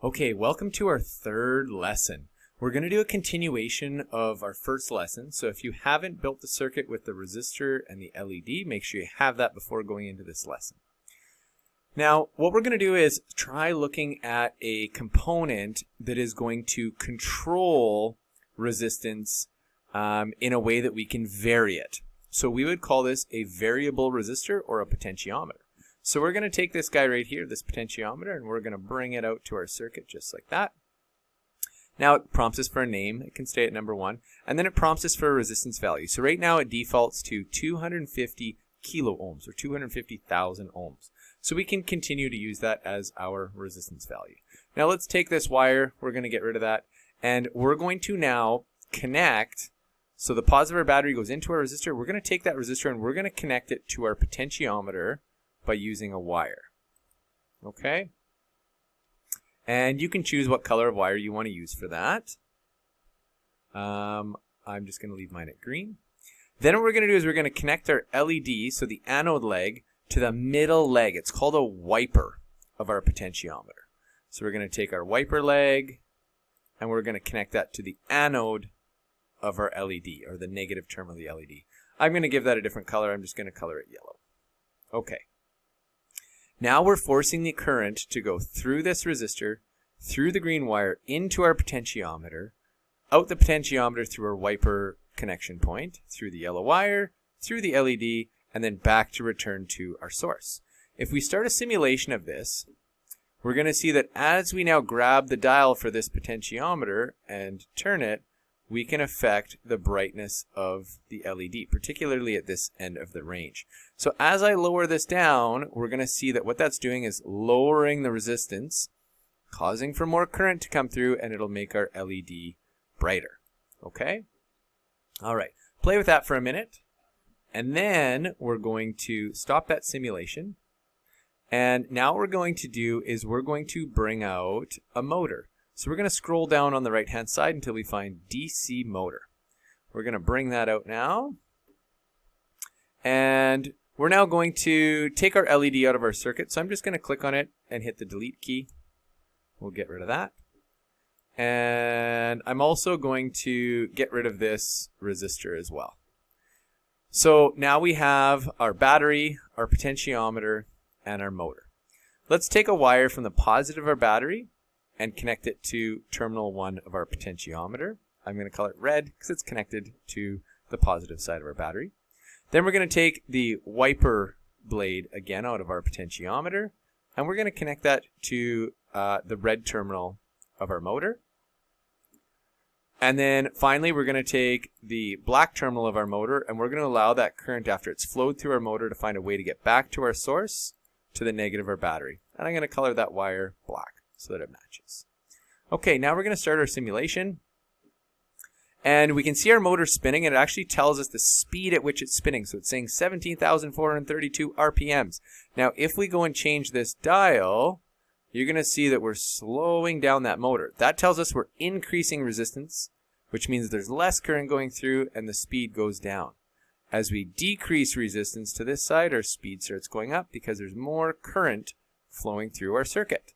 Okay, welcome to our third lesson. We're going to do a continuation of our first lesson. So if you haven't built the circuit with the resistor and the LED, make sure you have that before going into this lesson. Now, what we're going to do is try looking at a component that is going to control resistance in a way that we can vary it. So we would call this a variable resistor or a potentiometer. So we're going to take this guy right here, this potentiometer, and we're going to bring it out to our circuit just like that. Now it prompts us for a name. It can stay at number 1. And then it prompts us for a resistance value. So right now it defaults to 250 kilo ohms or 250,000 ohms. So we can continue to use that as our resistance value. Now let's take this wire. We're going to get rid of that. And we're going to now connect. So the positive of our battery goes into our resistor. We're going to take that resistor and we're going to connect it to our potentiometer by using a wire. Okay? And you can choose what color of wire you want to use for that. I'm just going to leave mine at green. Then what we're going to do is we're going to connect our LED, so the anode leg, to the middle leg. It's called a wiper of our potentiometer. So we're going to take our wiper leg and we're going to connect that to the anode of our LED, or the negative terminal of the LED. I'm going to give that a different color. I'm just going to color it yellow. Okay. Now we're forcing the current to go through this resistor, through the green wire, into our potentiometer, out the potentiometer through our wiper connection point, through the yellow wire, through the LED, and then back to return to our source. If we start a simulation of this, we're going to see that as we now grab the dial for this potentiometer and turn it, we can affect the brightness of the LED, particularly at this end of the range. So as I lower this down, we're going to see that what that's doing is lowering the resistance, causing for more current to come through, and it'll make our LED brighter. Okay? All right. Play with that for a minute. And then we're going to stop that simulation. And now what we're going to do is we're going to bring out a motor. So we're going to scroll down on the right-hand side until we find DC motor. We're going to bring that out now. And we're now going to take our LED out of our circuit. So I'm just going to click on it and hit the delete key. We'll get rid of that. And I'm also going to get rid of this resistor as well. So now we have our battery, our potentiometer, and our motor. Let's take a wire from the positive of our battery and connect it to terminal 1 of our potentiometer. I'm going to color it red because it's connected to the positive side of our battery. Then we're going to take the wiper blade again out of our potentiometer, and we're going to connect that to the red terminal of our motor. And then finally, we're going to take the black terminal of our motor, and we're going to allow that current after it's flowed through our motor to find a way to get back to our source, to the negative of our battery. And I'm going to color that wire black so that it matches. Okay, now we're going to start our simulation. And we can see our motor spinning, and it actually tells us the speed at which it's spinning. So it's saying 17,432 RPMs. Now, if we go and change this dial, you're going to see that we're slowing down that motor. That tells us we're increasing resistance, which means there's less current going through and the speed goes down. As we decrease resistance to this side, our speed starts going up because there's more current flowing through our circuit.